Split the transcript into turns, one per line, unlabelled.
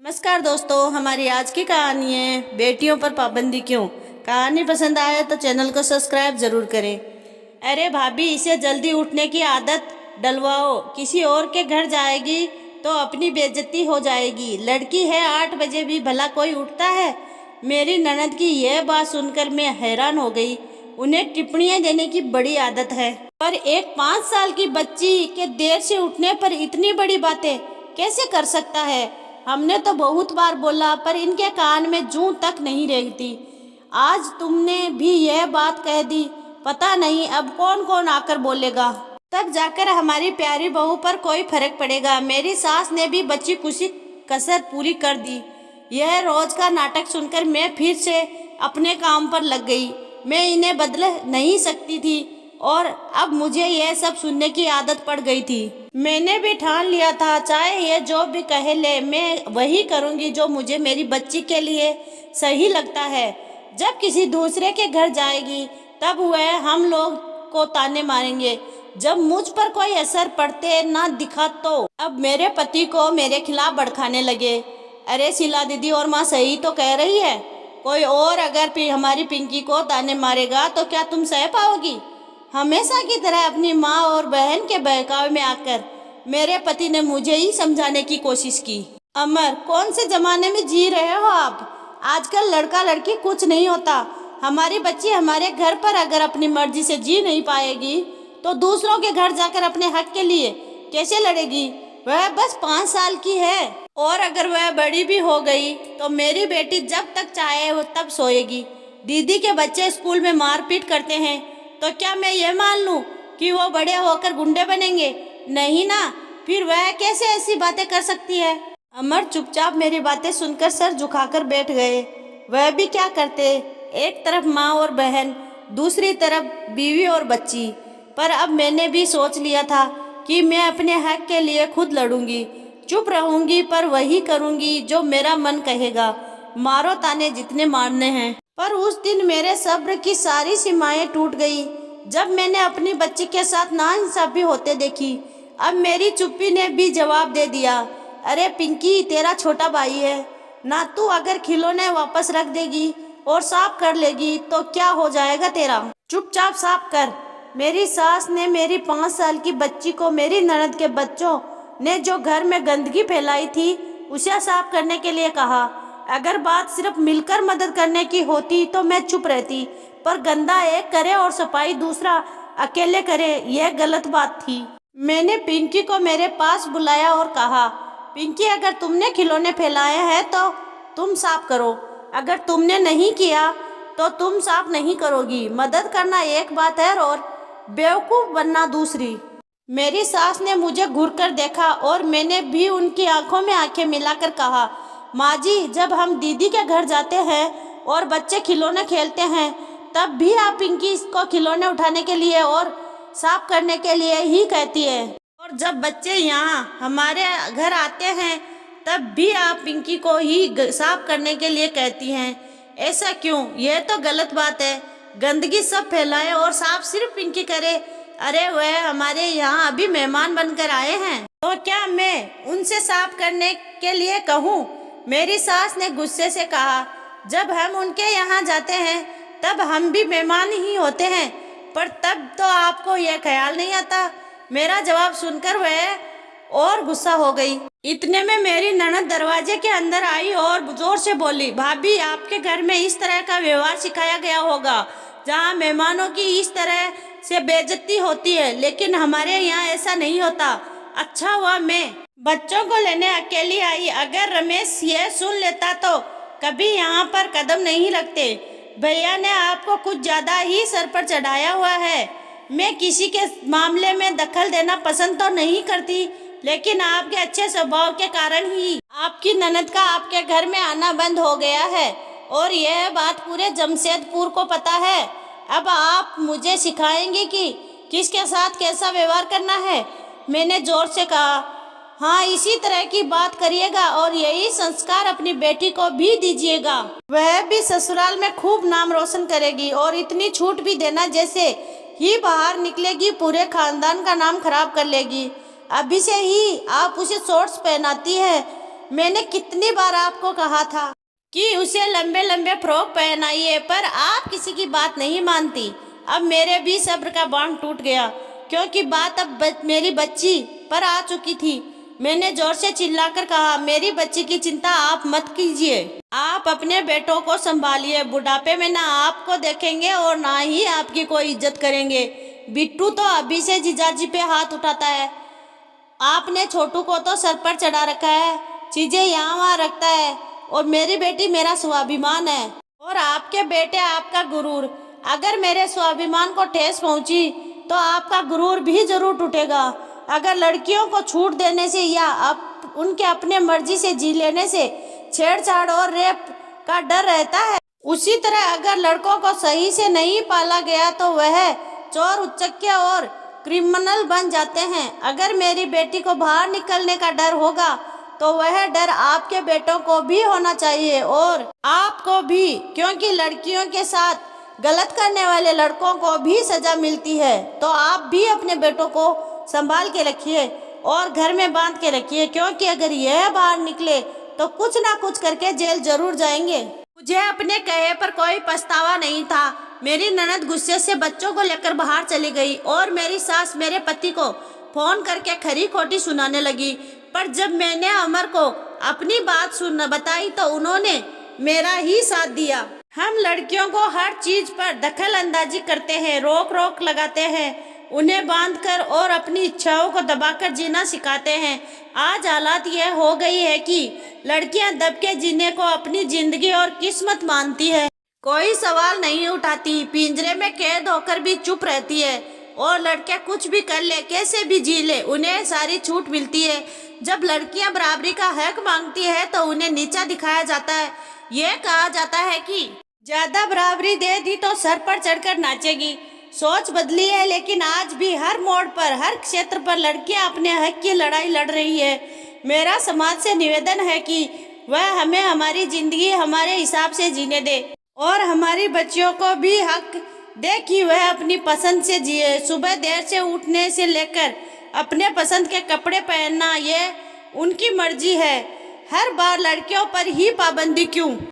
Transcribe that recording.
नमस्कार दोस्तों, हमारी आज की कहानी है बेटियों पर पाबंदी क्यों। कहानी पसंद आए तो चैनल को सब्सक्राइब जरूर करें। अरे भाभी, इसे जल्दी उठने की आदत डलवाओ, किसी और के घर जाएगी तो अपनी बेइज्जती हो जाएगी। लड़की है, 8 बजे भी भला कोई उठता है। मेरी ननद की यह बात सुनकर मैं हैरान हो गई। उन्हें टिप्पणियां देने की बड़ी आदत है, पर एक 5 साल की बच्ची के देर से उठने पर इतनी बड़ी बातें कैसे कर सकता है। हमने तो बहुत बार बोला, पर इनके कान में जूं तक नहीं रेंगती। आज तुमने भी यह बात कह दी, पता नहीं अब कौन कौन आकर बोलेगा। तब जाकर हमारी प्यारी बहू पर कोई फर्क पड़ेगा। मेरी सास ने भी बच्ची खुशी कसर पूरी कर दी। यह रोज का नाटक सुनकर मैं फिर से अपने काम पर लग गई। मैं इन्हें बदल नहीं सकती थी और अब मुझे यह सब सुनने की आदत पड़ गई थी। मैंने भी ठान लिया था, चाहे ये जो भी कहे ले, मैं वही करूंगी जो मुझे मेरी बच्ची के लिए सही लगता है। जब किसी दूसरे के घर जाएगी तब वह हम लोग को ताने मारेंगे। जब मुझ पर कोई असर पड़ते ना दिखा तो अब मेरे पति को मेरे खिलाफ भड़काने लगे। अरे शीला दीदी और माँ सही तो कह रही है। कोई और अगर हमारी पिंकी को ताने मारेगा तो क्या तुम सह पाओगी। हमेशा की तरह अपनी माँ और बहन के बहकावे में आकर मेरे पति ने मुझे ही समझाने की कोशिश की। अमर, कौन से जमाने में जी रहे हो आप। आजकल लड़का लड़की कुछ नहीं होता। हमारी बच्ची हमारे घर पर अगर अपनी मर्जी से जी नहीं पाएगी तो दूसरों के घर जाकर अपने हक के लिए कैसे लड़ेगी। वह बस 5 साल की है, और अगर वह बड़ी भी हो गई तो मेरी बेटी जब तक चाहे वो तब सोएगी। दीदी के बच्चे स्कूल में मारपीट करते हैं तो क्या मैं ये मान लूं कि वो बड़े होकर गुंडे बनेंगे। नहीं ना, फिर वह कैसे ऐसी बातें कर सकती है। अमर चुपचाप मेरी बातें सुनकर सर झुकाकर बैठ गए। वह भी क्या करते, एक तरफ माँ और बहन, दूसरी तरफ बीवी और बच्ची। पर अब मैंने भी सोच लिया था कि मैं अपने हक के लिए खुद लड़ूंगी। चुप रहूंगी पर वही करूंगी जो मेरा मन कहेगा। मारो ताने जितने मारने हैं। पर उस दिन मेरे सब्र की सारी सीमाएं टूट गई जब मैंने अपनी बच्ची के साथ नाइंसाफी होते देखी। अब मेरी चुप्पी ने भी जवाब दे दिया। अरे पिंकी, तेरा छोटा भाई है ना, तू अगर खिलौने वापस रख देगी और साफ कर लेगी तो क्या हो जाएगा तेरा। चुपचाप साफ कर। मेरी सास ने मेरी 5 साल की बच्ची को मेरी ननद के बच्चों ने जो घर में गंदगी फैलाई थी उसे साफ करने के लिए कहा। अगर बात सिर्फ मिलकर मदद करने की होती तो मैं चुप रहती, पर गंदा एक करे और सफाई दूसरा अकेले करे, यह गलत बात थी। मैंने पिंकी को मेरे पास बुलाया और कहा, पिंकी, अगर तुमने खिलौने फैलाए हैं तो तुम साफ करो। अगर तुमने नहीं किया तो तुम साफ नहीं करोगी। मदद करना एक बात है और बेवकूफ़ बनना दूसरी। मेरी सास ने मुझे घूरकर देखा और मैंने भी उनकी आंखों में आंखें मिलाकर कहा, माँ जी, जब हम दीदी के घर जाते हैं और बच्चे खिलौने खेलते हैं तब भी आप पिंकी को खिलौने उठाने के लिए और साफ करने के लिए ही कहती है, और जब बच्चे यहाँ हमारे घर आते हैं तब भी आप पिंकी को ही साफ करने के लिए कहती हैं। ऐसा क्यों? यह तो गलत बात है। गंदगी सब फैलाए और साफ सिर्फ पिंकी करे। अरे वह हमारे यहाँ अभी मेहमान बनकर आए हैं तो क्या मैं उनसे साफ करने के लिए कहूँ। मेरी सास ने गुस्से से कहा, जब हम उनके यहाँ जाते हैं तब हम भी मेहमान ही होते हैं, पर तब तो आपको यह ख्याल नहीं आता। मेरा जवाब सुनकर वह और गुस्सा हो गई। इतने में मेरी ननद दरवाजे के अंदर आई और जोर से बोली, भाभी, आपके घर में इस तरह का व्यवहार सिखाया गया होगा जहाँ मेहमानों की इस तरह से बेइज्जती होती है, लेकिन हमारे यहाँ ऐसा नहीं होता। अच्छा हुआ मैं बच्चों को लेने अकेली आई। अगर रमेश यह सुन लेता तो कभी यहाँ पर कदम नहीं रखते। भैया ने आपको कुछ ज़्यादा ही सर पर चढ़ाया हुआ है। मैं किसी के मामले में दखल देना पसंद तो नहीं करती, लेकिन आपके अच्छे स्वभाव के कारण ही आपकी ननद का आपके घर में आना बंद हो गया है, और यह बात पूरे जमशेदपुर को पता है। अब आप मुझे सिखाएंगे कि किसके साथ कैसा व्यवहार करना है। मैंने जोर से कहा, हाँ, इसी तरह की बात करिएगा और यही संस्कार अपनी बेटी को भी दीजिएगा। वह भी ससुराल में खूब नाम रोशन करेगी, और इतनी छूट भी देना जैसे ही बाहर निकलेगी पूरे खानदान का नाम खराब कर लेगी। अभी से ही आप उसे शॉर्ट्स पहनाती है मैंने कितनी बार आपको कहा था कि उसे लंबे लंबे फ्रॉक पहनाइए, पर आप किसी की बात नहीं मानती। अब मेरे भी सब्र का बांध टूट गया, क्योंकि बात अब मेरी बच्ची पर आ चुकी थी। मैंने जोर से चिल्लाकर कहा, मेरी बच्ची की चिंता आप मत कीजिए। आप अपने बेटों को संभालिए। बुढ़ापे में ना आपको देखेंगे और ना ही आपकी कोई इज्जत करेंगे। बिट्टू तो अभी से जीजाजी पे हाथ उठाता है। आपने छोटू को तो सर पर चढ़ा रखा है, चीजें यहाँ वहाँ रखता है, और मेरी बेटी मेरा स्वाभिमान है और आपके बेटे आपका गुरूर। अगर मेरे स्वाभिमान को ठेस पहुंची तो आपका गुरूर भी जरूर टूटेगा। अगर लड़कियों को छूट देने से या उनके अपने मर्जी से जी लेने से छेड़छाड़ और रेप का डर रहता है, उसी तरह अगर लड़कों को सही से नहीं पाला गया तो वह चोर, उच्चक्के और क्रिमिनल बन जाते हैं। अगर मेरी बेटी को बाहर निकलने का डर होगा तो वह डर आपके बेटों को भी होना चाहिए और आपको भी, क्योंकि लड़कियों के साथ गलत करने वाले लड़कों को भी सजा मिलती है। तो आप भी अपने बेटों को संभाल के रखिए और घर में बांध के रखिए, क्योंकि अगर यह बाहर निकले तो कुछ ना कुछ करके जेल जरूर जाएंगे। मुझे अपने कहे पर कोई पछतावा नहीं था। मेरी ननद गुस्से से बच्चों को लेकर बाहर चली गई और मेरी सास मेरे पति को फोन करके खरी खोटी सुनाने लगी। पर जब मैंने अमर को अपनी बात सुनना बताई तो उन्होंने मेरा ही साथ दिया। हम लड़कियों को हर चीज पर दखल अंदाजी करते हैं, रोक रोक लगाते हैं, उन्हें बांधकर और अपनी इच्छाओं को दबाकर जीना सिखाते हैं। आज हालात यह हो गई है कि लड़कियां दब के जीने को अपनी जिंदगी और किस्मत मानती है। कोई सवाल नहीं उठाती, पिंजरे में कैद होकर भी चुप रहती है, और लड़के कुछ भी कर ले, कैसे भी जी ले, उन्हें सारी छूट मिलती है। जब लड़कियां बराबरी का हक मांगती है तो उन्हें नीचा दिखाया जाता है। ये कहा जाता है कि ज्यादा बराबरी दे दी तो सर पर चढ़कर नाचेगी। सोच बदली है, लेकिन आज भी हर मोड़ पर, हर क्षेत्र पर लड़कियां अपने हक की लड़ाई लड़ रही है। मेरा समाज से निवेदन है कि वह हमें हमारी जिंदगी हमारे हिसाब से जीने दे और हमारी बच्चियों को भी हक दे कि वह अपनी पसंद से जिए। सुबह देर से उठने से लेकर अपने पसंद के कपड़े पहनना, ये उनकी मर्जी है। हर बार लड़कियों पर ही पाबंदी क्यों?